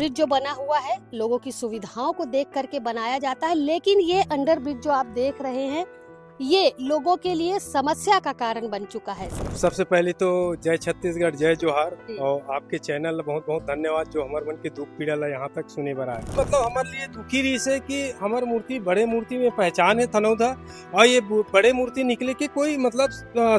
Bridge जो बना हुआ है लोगों की सुविधाओं को देख करके बनाया जाता है, लेकिन ये अंडर ब्रिज जो आप देख रहे हैं ये लोगों के लिए समस्या का कारण बन चुका है। सबसे पहले तो जय छत्तीसगढ़, जय जोहार। और आपके चैनल बहुत बहुत धन्यवाद जो हमारे मन के दुख पीड़ा ला यहाँ तक सुने बरा है। मतलब हमारे लिए दुखी रही से कि हमारी मूर्ति बड़े मूर्ति में पहचान है थनौदा, और ये बड़े मूर्ति निकले के कोई मतलब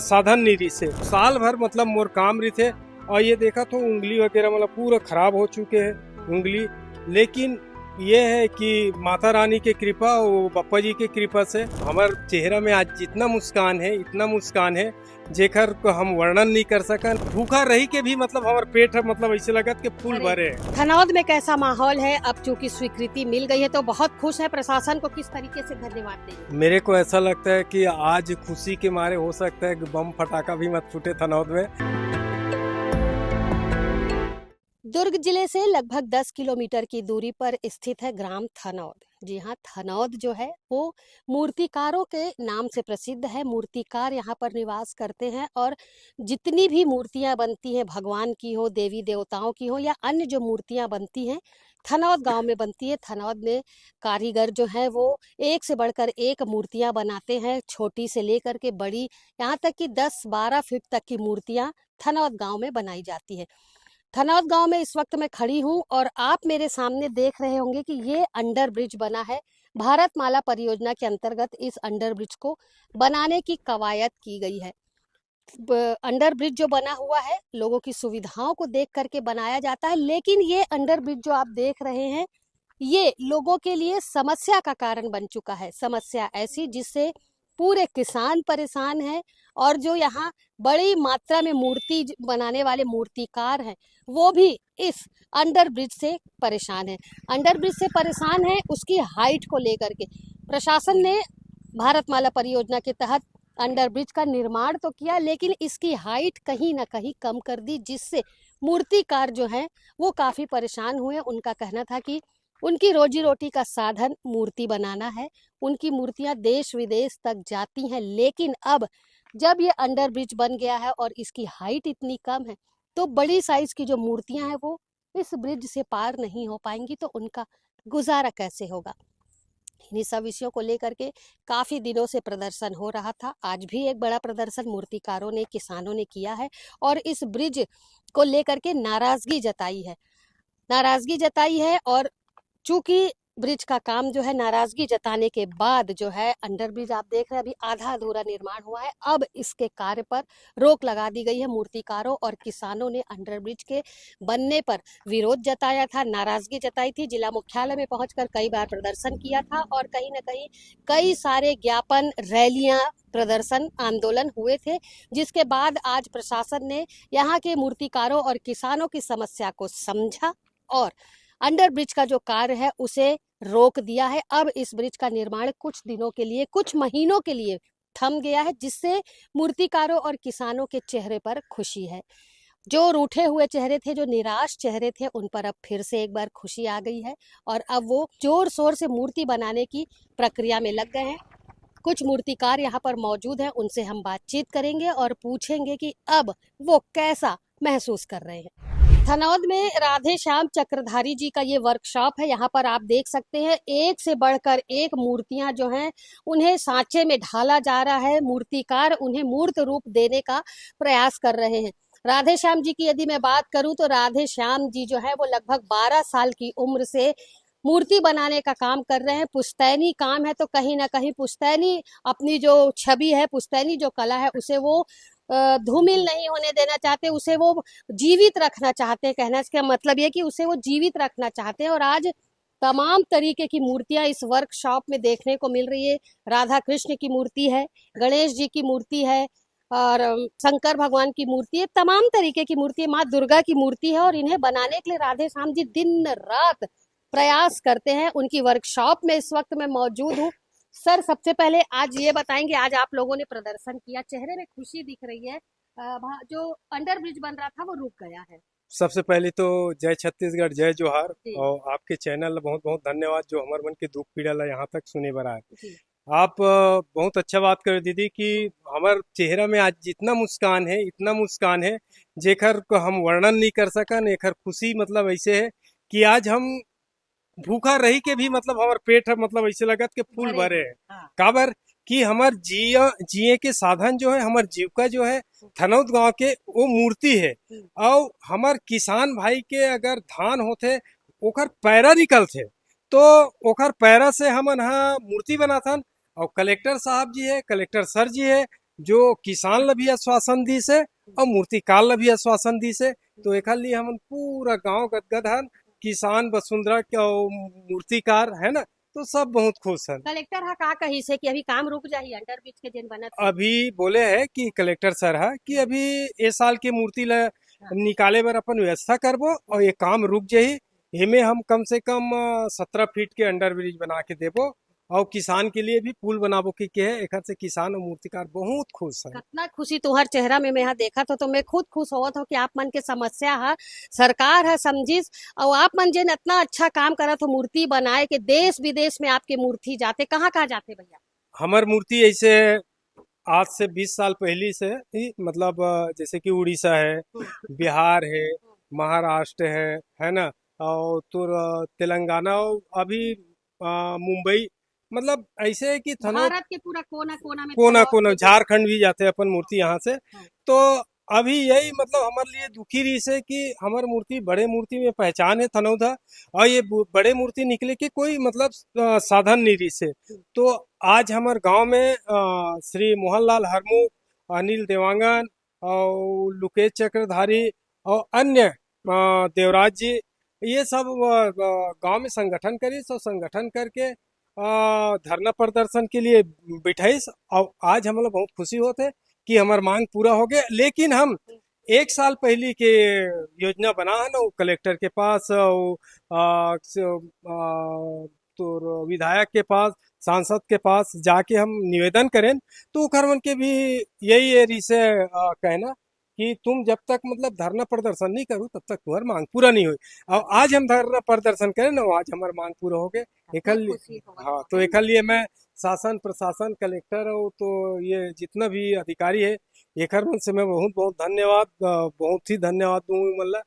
साधन नहीं रही से। साल भर मतलब मोर काम रही थे, और ये देखा तो उंगली वगैरह मतलब पूरा खराब हो चुके हैं उंगली। लेकिन ये है कि माता रानी की कृपा और बप्पा जी की कृपा से हमारे चेहरा में आज जितना मुस्कान है, इतना मुस्कान है जेकर को हम वर्णन नहीं कर सकन। भूखा रही के भी मतलब हमारे पेट है मतलब ऐसे लगा कि फूल भरे। थनौद में कैसा माहौल है? अब चूंकि स्वीकृति मिल गई है तो बहुत खुश है। प्रशासन को किस तरीके से धन्यवाद देंगे? मेरे को ऐसा लगता है कि आज खुशी के मारे हो सकता है कि बम फटाका भी मत फूटे थनौद में। दुर्ग जिले से लगभग 10 किलोमीटर की दूरी पर स्थित है ग्राम थनौद। जी हाँ, थनौद जो है वो मूर्तिकारों के नाम से प्रसिद्ध है। मूर्तिकार यहाँ पर निवास करते हैं और जितनी भी मूर्तियाँ बनती हैं, भगवान की हो, देवी देवताओं की हो या अन्य जो मूर्तियाँ बनती हैं, थनौद गांव में बनती है। थनौद में कारीगर जो है वो एक से बढ़कर एक मूर्तियाँ बनाते हैं, छोटी से लेकर के बड़ी, यहाँ तक कि 10-12 फीट तक की मूर्तियाँ थनौद गाँव में बनाई जाती है। थनौद गांव में इस वक्त मैं खड़ी हूं और आप मेरे सामने देख रहे होंगे कि ये अंडर ब्रिज बना है। भारत माला परियोजना के अंतर्गत इस अंडर ब्रिज को बनाने की कवायद की गई है। अंडर ब्रिज जो बना हुआ है लोगों की सुविधाओं को देख करके बनाया जाता है, लेकिन ये अंडर ब्रिज जो आप देख रहे हैं ये लोगों के लिए समस्या का कारण बन चुका है। समस्या ऐसी जिससे पूरे किसान परेशान हैं और जो यहाँ बड़ी मात्रा में मूर्ति बनाने वाले मूर्तिकार हैं वो भी इस अंडर ब्रिज से परेशान है। अंडर ब्रिज से परेशान है उसकी हाइट को लेकर के। प्रशासन ने भारत माला परियोजना के तहत अंडर ब्रिज का निर्माण तो किया, लेकिन इसकी हाइट कहीं ना कहीं कम कर दी, जिससे मूर्तिकार जो हैं वो काफी परेशान हुए। उनका कहना था कि उनकी रोजी रोटी का साधन मूर्ति बनाना है, उनकी मूर्तियां देश विदेश तक जाती हैं, लेकिन अब जब ये अंडर ब्रिज बन गया है और इसकी हाइट इतनी कम है तो बड़ी साइज की जो मूर्तियां हैं वो इस ब्रिज से पार नहीं हो पाएंगी, तो उनका गुजारा कैसे होगा। इन्हीं सब विषयों को लेकर के काफी दिनों से प्रदर्शन हो रहा था। आज भी एक बड़ा प्रदर्शन मूर्तिकारों ने, किसानों ने किया है और इस ब्रिज को लेकर के नाराजगी जताई है। और चूंकि ब्रिज का काम जो है, नाराजगी जताने के बाद जो है अंडर ब्रिज आप देख रहे हैं अभी आधा अधूरा निर्माण हुआ है। अब इसके कार्य पर रोक लगा दी गई है। मूर्तिकारों और किसानों ने अंडर ब्रिज के बनने पर विरोध जताया था, नाराजगी जताई थी। जिला मुख्यालय में पहुंचकर कई बार प्रदर्शन किया था और कहीं ना कहीं कई सारे ज्ञापन, रैलियां, प्रदर्शन, आंदोलन हुए थे, जिसके बाद आज प्रशासन ने यहाँ के मूर्तिकारों और किसानों की समस्या को समझा और अंडर ब्रिज का जो कार्य है उसे रोक दिया है। अब इस ब्रिज का निर्माण कुछ दिनों के लिए, कुछ महीनों के लिए थम गया है, जिससे मूर्तिकारों और किसानों के चेहरे पर खुशी है। जो रूठे हुए चेहरे थे, जो निराश चेहरे थे, उन पर अब फिर से एक बार खुशी आ गई है और अब वो जोर शोर से मूर्ति बनाने की प्रक्रिया में लग गए हैं। कुछ मूर्तिकार यहाँ पर मौजूद हैं, उनसे हम बातचीत करेंगे और पूछेंगे कि अब वो कैसा महसूस कर रहे हैं। थनौद में राधे श्याम चक्रधारी जी का ये वर्कशॉप है। यहाँ पर आप देख सकते हैं एक से बढ़कर एक मूर्तियां जो हैं उन्हें सांचे में ढाला जा रहा है। मूर्तिकार उन्हें मूर्त रूप देने का प्रयास कर रहे हैं। राधे श्याम जी की यदि मैं बात करूं तो राधे श्याम जी जो है वो लगभग 12 साल की उम्र से मूर्ति बनाने का काम कर रहे हैं। पुश्तैनी काम है, तो कहीं ना कहीं पुश्तैनी अपनी जो छवि है, पुश्तैनी जो कला है उसे वो धूमिल नहीं होने देना चाहते, उसे वो जीवित रखना चाहते हैं। कहने का मतलब ये कि उसे वो जीवित रखना चाहते हैं और आज तमाम तरीके की मूर्तियां इस वर्कशॉप में देखने को मिल रही है। राधा कृष्ण की मूर्ति है, गणेश जी की मूर्ति है और शंकर भगवान की मूर्ति है, तमाम तरीके की मूर्ति है, माँ दुर्गा की मूर्ति है और इन्हें बनाने के लिए राधे श्याम जी दिन रात प्रयास करते हैं। उनकी वर्कशॉप में इस वक्त मैं मौजूद हूँ। सर, सबसे पहले आज ये बताएंगे, आज आप लोगों ने प्रदर्शन किया, चेहरे में खुशी दिख रही है, जो अंडर ब्रिज बन रहा था वो रुक गया है। सबसे पहले तो जय छत्तीसगढ़, जय जोहार। और आपके चैनल बहुत बहुत धन्यवाद जो हमारे मन के दुख पीड़ा ला यहाँ तक सुने बरा है। आप बहुत अच्छा बात कर दीदी कि हमारे चेहरा में आज जितना मुस्कान है, इतना मुस्कान है जेकर को हम वर्णन नहीं कर सकन। एकर खुशी मतलब ऐसे है कि आज हम भूखा रही के भी मतलब हमार पेट है मतलब ऐसे लगत के फूल भरे भरे हैं। है। हाँ। काबर कि हमार जिए के साधन जो है हमार जीविका जो है थनौत गांव के वो मूर्ति है। और हमार किसान भाई के अगर धान होते ओकर पैरा निकलते तो ओकर पैरा से हमन हा मूर्ति बनाथन। और कलेक्टर साहब जी है, कलेक्टर सर जी है, जो किसान ला भी आश्वासन दी से और मूर्तिकार ला भी आश्वासन दी से। तो एकर लिए हमन पूरा गांव गदगद हन, किसान वसुंधरा के और मूर्तिकार है ना, तो सब बहुत खुश हैं। कलेक्टर हा का कही से कि अभी काम रुक जाही अंडर ब्रिज के जेन बनत हे। अभी बोले है कि कलेक्टर सर है कि अभी ए साल की मूर्ति ला हाँ। निकाले बर अपन व्यवस्था करबो और ये काम रुक जाही। इमे हम कम से कम 17 फीट के अंडर ब्रिज बना के देबो और किसान के लिए भी पुल बनाबो के है। एकर से किसान और मूर्तिकार बहुत खुश है। कितना खुशी तुहर चेहरा में मैं यहाँ देखा तो मैं खुद खुश होवत हो कि आप मन के समस्या है सरकार है समझिस। और आप मन जेन इतना अच्छा काम करत हो मूर्ति बनाए के देश विदेश में आपके मूर्ति जाते कहाँ कहाँ जाते भैया। हमार मूर्ति ऐसे आज से 20 साल पहले से ही मतलब जैसे कि उड़ीसा है, बिहार है, महाराष्ट्र है ना, और तो तेलंगाना और अभी मुंबई, मतलब ऐसे है कि थनौत भारत के पूरा कोना कोना में कोना थनौत कोना के झारखंड भी जाते हैं अपन मूर्ति यहाँ से। हाँ। तो अभी यही मतलब हमारे लिए दुखी रही से कि हमार मूर्ति बड़े मूर्ति में पहचान है थनौदा और ये बड़े मूर्ति निकले के कोई मतलब साधन नहीं रही से। तो आज हमारे गांव में श्री मोहनलाल हरमुख, अनिल देवांगन और लुकेश चक्रधारी और अन्य देवराज जी, ये सब गांव में संगठन करी, सब संगठन करके धरना प्रदर्शन के लिए बिठाईस। और आज हम लोग बहुत खुशी होते कि हमार मांग पूरा हो गया। लेकिन हम 1 साल पहले के योजना बना है ना वो कलेक्टर के पास और तो विधायक के पास, सांसद के पास जाके हम निवेदन करें तो खरवन के भी यही है रिसे कहना कि तुम जब तक मतलब धरना प्रदर्शन नहीं करो तब तक तुम्हारी मांग पूरा नहीं हुई। और आज हम धरना प्रदर्शन करें ना आज हमारी मांग पूरा हो गए। कितने एकल खुशी होवत हाँ, हो तो है एक ना। लिए मैं शासन प्रशासन कलेक्टर और तो ये जितना भी अधिकारी है एकर मन से मैं बहुत बहुत धन्यवाद बहुत ही धन्यवाद दूँ मतलब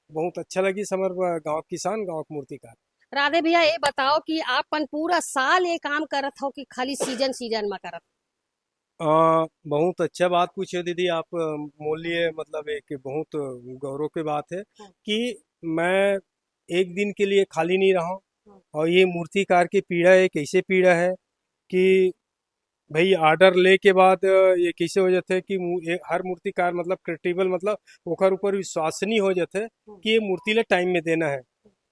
बहुत अच्छा लगी समर गांव किसान गांव के मूर्तिकार। राधे भैया ये बताओ कि आप मन पूरा साल ये काम करत हो कि खाली सीजन सीजन में करत बहुत अच्छा बात पूछे दीदी आप। मोल लिए मतलब एक बहुत गौरव की बात है हो? कि मैं एक दिन के लिए खाली नहीं रहा हूँ। हाँ। और ये मूर्तिकार की पीड़ा एक ऐसे पीड़ा है कि भाई ऑर्डर ले के बाद ये कैसे हो जाते है कि हर मूर्तिकार मतलब क्रेडिबल मतलब ओकर ऊपर विश्वसनीय हो जाते है कि ये मूर्ति ला टाइम में देना है।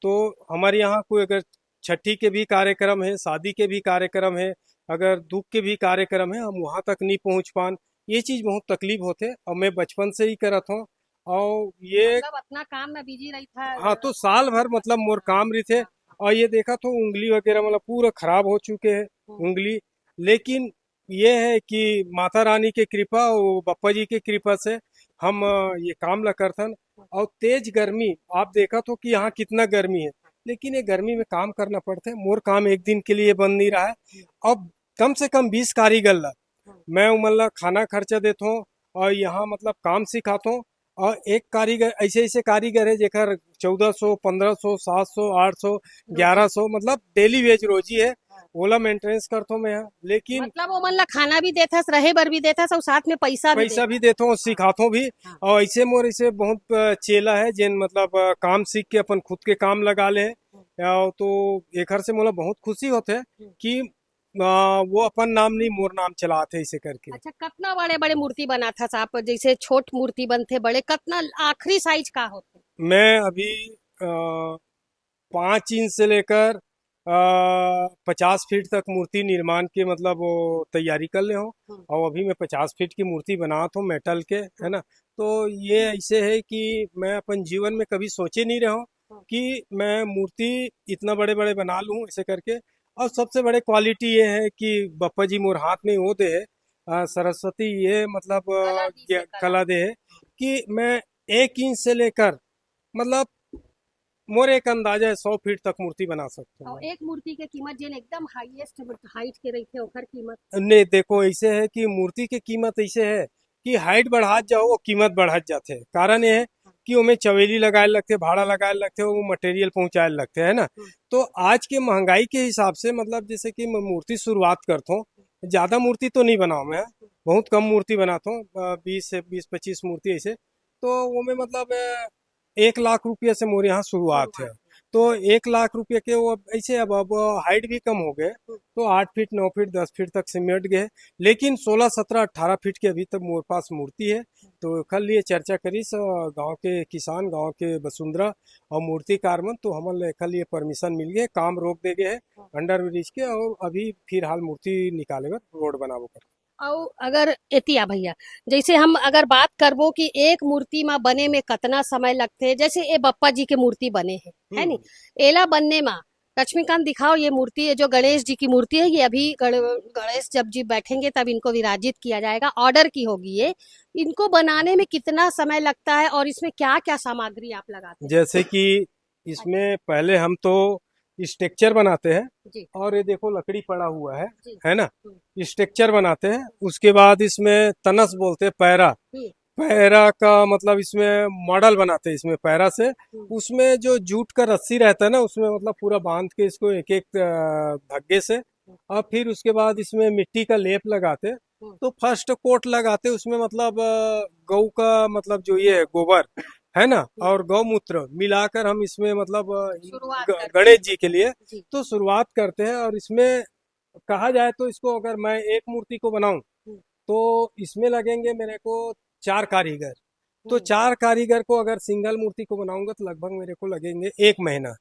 तो हमारे यहाँ कोई अगर छठी के भी कार्यक्रम है, शादी के भी कार्यक्रम है, अगर दुख के भी कार्यक्रम है, हम वहाँ तक नहीं पहुँच पान, ये चीज़ बहुत तकलीफ होते और मैं बचपन से ही करत हूँ। और ये मतलब अपना काम में बिजी रही था हाँ, तो साल भर मतलब मोर काम रही थे। और ये देखा तो उंगली वगैरह मतलब पूरा खराब हो चुके हैं उंगली। लेकिन ये है कि माता रानी की कृपा और बप्पा जी की कृपा से हम ये काम ला करथन। और तेज गर्मी आप देखा तो कि यहाँ कितना गर्मी है, लेकिन ये गर्मी में काम करना पड़ता है। मोर काम एक दिन के लिए बंद नहीं रहा है। अब कम से कम 20 कारीगर ला मैं उमन खाना खर्चा देता हूँ और यहाँ मतलब काम सिखाता हूँ। और एक कारीगर ऐसे ऐसे कारीगर है जेकर 1400 1500 700 800 रोजी। 1100 मतलब डेली वेज रोजी है। ओला मेंटेनेंस करता हूँ मैं यहाँ। लेकिन मतलब वो मन ला खाना भी देथस रहे बर भी देथस और साथ में पैसा भी पैसा भी देथस। देता हूँ सिखाता हूँ भी। हाँ। और ऐसे मोर ऐसे बहुत चेला है जिन मतलब काम सीख के अपन खुद के काम लगा ले तो एकर से मोला बहुत खुशी होते है कि वो अपन नाम नहीं मोर नाम चलाते ऐसे करके। अच्छा कितना बड़े बड़े मूर्ति बना था आप जैसे छोट मूर्ति बनते बड़े कितना आखिरी साइज का होते। मैं अभी 5 इंच से लेकर 50 फीट तक मूर्ति निर्माण के मतलब वो तैयारी कर ले हूँ। और अभी मैं 50 फीट की मूर्ति बनाता हूँ मेटल के है ना। तो ये ऐसे है कि मैं अपन जीवन में कभी सोचे नहीं रहा हूँ कि मैं मूर्ति इतना बड़े बड़े बना लूँ ऐसे करके। और सबसे बड़े क्वालिटी ये है कि बप्पा जी मोर हाथ में वो दे है सरस्वती ये मतलब कला दी से कला। कला दे है कि मैं 1 इंच से लेकर मतलब मोर एक अंदाजा है 100 फीट तक मूर्ति बना सकता हूँ और एक मूर्ति के कीमत जेन एकदम हाईएस्ट हाइट के रही ओकर कीमत। मैं। नहीं देखो ऐसे है कि मूर्ति की कीमत ऐसे है कि हाइट बढ़ात जाओ वो कीमत बढ़त जाते है। कारण ये है कि उनमें चवेली लगाए लगते, भाड़ा लगाए लगते, वो मटेरियल पहुंचाए लगते है ना। तो आज के महंगाई के हिसाब से मतलब जैसे कि मैं मूर्ति शुरुआत करता हूँ, ज्यादा मूर्ति तो नहीं बनाऊँ मैं, बहुत कम मूर्ति बनाता हूँ, 20 से 25 मूर्ति ऐसे। तो वो में मतलब 1 लाख रुपये से मोरे यहाँ शुरुआत है। तो 1 लाख रुपये के वो ऐसे अब हाइट भी कम हो गए, तो 8 फीट 9 फीट 10 फीट तक सिमट गए। लेकिन 16 17 18 फीट की अभी तक मोरे पास मूर्ति है। तो कल ये चर्चा करी गांव के किसान, गांव के वसुंधरा और मूर्तिकार मन, तो हमन कल ये परमिशन मिल गए, काम रोक दे गए है अंडर ब्रिज के, और अभी फिलहाल मूर्ति निकाले बर रोड बनाबो कर। और अगर एतिया भैया, जैसे हम अगर बात करबो कि एक मूर्ति में बने में कितना समय लगते, जैसे ये बप्पा जी के मूर्ति बने हैं, है नी, एला बनने में लक्ष्मीकांत दिखाओ, ये मूर्ति है जो गणेश जी की मूर्ति है, ये अभी गणेश जब जी बैठेंगे तब इनको विराजित किया जाएगा, ऑर्डर की होगी ये। इनको बनाने में कितना समय लगता है और इसमें क्या क्या सामग्री आप लगाते हैं? जैसे कि इसमें पहले हम तो स्ट्रक्चर बनाते हैं, जी और ये देखो लकड़ी पड़ा हुआ जी। है ना। स्ट्रक्चर बनाते हैं, उसके बाद इसमें तनस बोलते हैं, पैरा, पैरा का मतलब इसमें मॉडल बनाते हैं इसमें पैरा से। उसमें जो जूट का रस्सी रहता है ना, उसमें मतलब पूरा बांध के इसको एक एक धागे से, और फिर उसके बाद इसमें मिट्टी का लेप लगाते। तो फर्स्ट कोट लगाते उसमें मतलब गऊ का मतलब जो ये है गोबर है ना, और गौमूत्र मिलाकर हम इसमें मतलब शुरुआत करते हैं। गणेश जी के लिए जी। तो शुरुआत करते हैं। और इसमें कहा जाए तो इसको अगर मैं एक मूर्ति को बनाऊं तो इसमें लगेंगे मेरे को 4 कारीगर। तो 4 कारीगर को अगर सिंगल मूर्ति को बनाऊंगा तो लगभग मेरे को लगेंगे 1 महीना।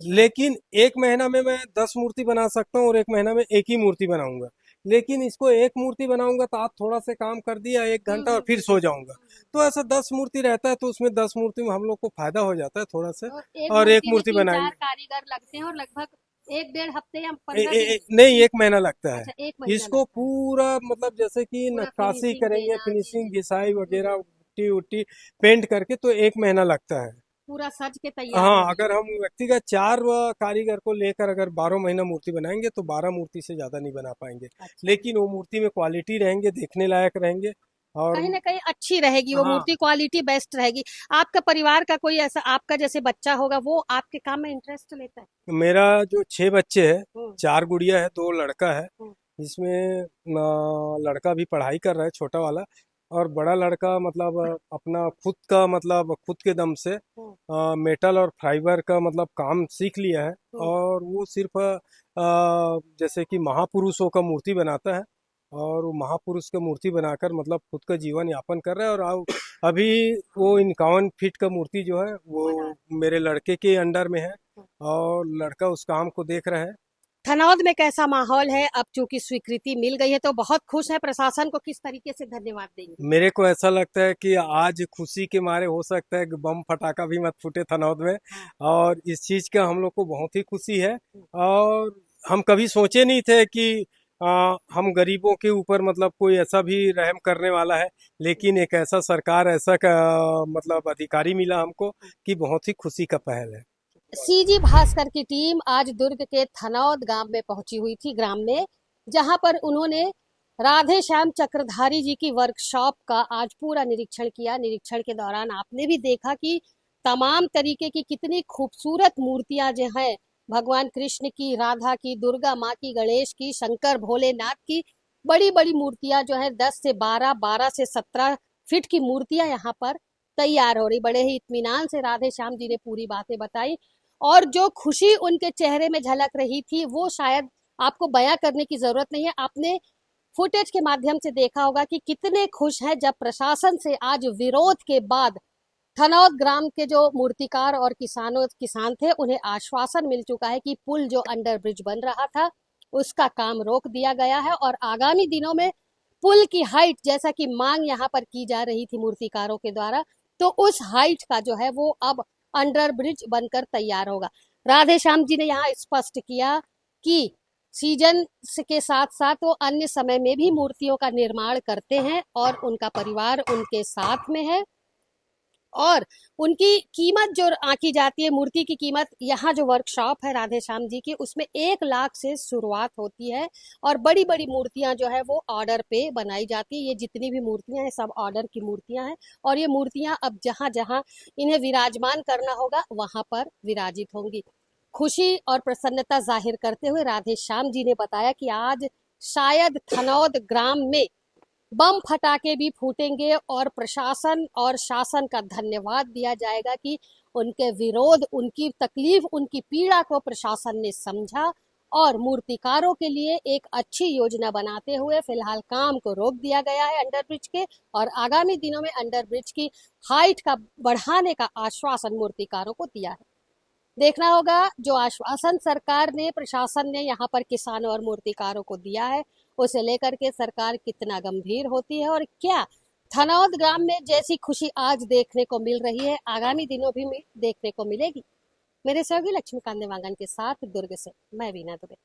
लेकिन 1 महीना में मैं 10 मूर्ति बना सकता हूँ, और 1 महीना में एक ही मूर्ति बनाऊंगा। लेकिन इसको एक मूर्ति बनाऊंगा तो आप थोड़ा सा काम कर दिया 1 घंटा और फिर सो जाऊंगा। तो ऐसा 10 मूर्ति रहता है, तो उसमें 10 मूर्ति में हम लोग को फायदा हो जाता है थोड़ा सा। और एक और एक मूर्ति में मूर्ति 3 4 बनाएंगे, कारीगर लगते हैं और लगभग 1 1.5 हफ्ते या 15 दिन। नहीं 1 महीना लगता है। अच्छा, 1 महीना इसको लगता है। पूरा मतलब जैसे कि पूरा नक्काशी फिनिशिंग करेंगे, देना, जी फिनिशिंग जी। घिसाई वगैरह, पुट्टी उट्टी पेंट करके, तो 1 महीना लगता है। पूरा सज के तैयार हाँ, होने अगर में। हम व्यक्तिगत 4 कारीगर को लेकर अगर 12 महीना मूर्ति बनाएंगे तो 12 मूर्ति से ज्यादा नहीं बना पाएंगे। अच्छा, लेकिन वो मूर्ति में क्वालिटी रहेंगे, देखने लायक रहेंगे। और कहीं ना कहीं अच्छी रहेगी वो हाँ, मूर्ति, क्वालिटी बेस्ट रहेगी। आपका परिवार का कोई ऐसा आपका जैसे बच्चा होगा वो आपके काम में इंटरेस्ट लेता है? मेरा जो 6 बच्चे हैं, हम्म 4 गुड़िया है 2 लड़का है। हम्म इसमें लड़का भी पढ़ाई कर रहा है, छोटा वाला। और बड़ा लड़का मतलब अपना खुद का मतलब खुद के दम से हम्म मेटल और फाइबर का मतलब काम सीख लिया है। हम्म। और वो सिर्फ जैसे कि महापुरुषों का मूर्ति बनाता है, और वो महापुरुष का मूर्ति बनाकर मतलब खुद का जीवन यापन कर रहा है। और अभी वो 51 फीट का मूर्ति जो है वो बना। मेरे लड़के के अंडर में है, और लड़का उस काम को देख रहा है। धनौद में कैसा माहौल है अब चूंकि स्वीकृति मिल गई है तो बहुत खुश है, प्रशासन को किस तरीके से धन्यवाद देंगे? मेरे को ऐसा लगता है कि आज खुशी के मारे हो सकता है कि बम फटाका भी मत फूटे थनौद में। और इस चीज का हम लोग को बहुत ही खुशी है। और हम कभी सोचे नहीं थे कि हम गरीबों के ऊपर मतलब कोई ऐसा भी रहम करने वाला है। लेकिन एक ऐसा सरकार, ऐसा मतलब अधिकारी मिला हमको कि बहुत ही खुशी का पहल है। सीजी भास्कर की टीम आज दुर्ग के थनौद गांव में पहुंची हुई थी, ग्राम में, जहां पर उन्होंने राधे श्याम चक्रधारी जी की वर्कशॉप का आज पूरा निरीक्षण किया। निरीक्षण के दौरान आपने भी देखा कि तमाम तरीके की कितनी खूबसूरत मूर्तियां जो हैं, भगवान कृष्ण की, राधा की, दुर्गा माँ की, गणेश की, शंकर भोलेनाथ की, बड़ी बड़ी मूर्तियां जो है 10 से 12, 12 से 17 फीट की मूर्तियां यहाँ पर तैयार हो रही। बड़े ही इत्मीनान से राधे श्याम जी ने पूरी बातें बताई, और जो खुशी उनके चेहरे में झलक रही थी वो शायद आपको बयां करने की जरूरत नहीं है। आपने फुटेज के माध्यम से देखा होगा कि कितने खुश हैं जब प्रशासन से आज विरोध के बाद थनौद ग्राम के जो मूर्तिकार और किसान थे उन्हें आश्वासन मिल चुका है कि पुल जो अंडर ब्रिज बन रहा था उसका काम रोक दिया गया है, और आगामी दिनों में पुल की हाइट, जैसा कि मांग यहाँ पर की जा रही थी मूर्तिकारों के द्वारा, तो उस हाइट का जो है वो अब अंडर ब्रिज बनकर तैयार होगा। राधे श्याम जी ने यहाँ स्पष्ट किया कि सीजन के साथ साथ वो अन्य समय में भी मूर्तियों का निर्माण करते हैं और उनका परिवार उनके साथ में है। और उनकी कीमत जो आंकी जाती है, मूर्ति की कीमत, यहाँ जो वर्कशॉप है राधे श्याम जी की, उसमें 1 लाख से शुरुआत होती है और बड़ी बड़ी मूर्तियां जो है वो ऑर्डर पे बनाई जाती है। ये जितनी भी मूर्तियां हैं सब ऑर्डर की मूर्तियां हैं और ये मूर्तियां अब जहां जहां इन्हें विराजमान करना होगा वहां पर विराजित होंगी। खुशी और प्रसन्नता जाहिर करते हुए राधे श्याम जी ने बताया कि आज शायद थनौद ग्राम में बम फटाके भी फूटेंगे और प्रशासन और शासन का धन्यवाद दिया जाएगा कि उनके विरोध, उनकी तकलीफ, उनकी पीड़ा को प्रशासन ने समझा और मूर्तिकारों के लिए एक अच्छी योजना बनाते हुए फिलहाल काम को रोक दिया गया है अंडरब्रिज के, और आगामी दिनों में अंडरब्रिज की हाइट का बढ़ाने का आश्वासन मूर्तिकारों को दिया है। देखना होगा जो आश्वासन सरकार ने, प्रशासन ने यहाँ पर किसानों और मूर्तिकारों को दिया है, उसे लेकर के सरकार कितना गंभीर होती है और क्या थनौद ग्राम में जैसी खुशी आज देखने को मिल रही है आगामी दिनों भी में देखने को मिलेगी। मेरे सहयोगी लक्ष्मीकांत देवांगन के साथ दुर्ग से मैं वीना दुबे।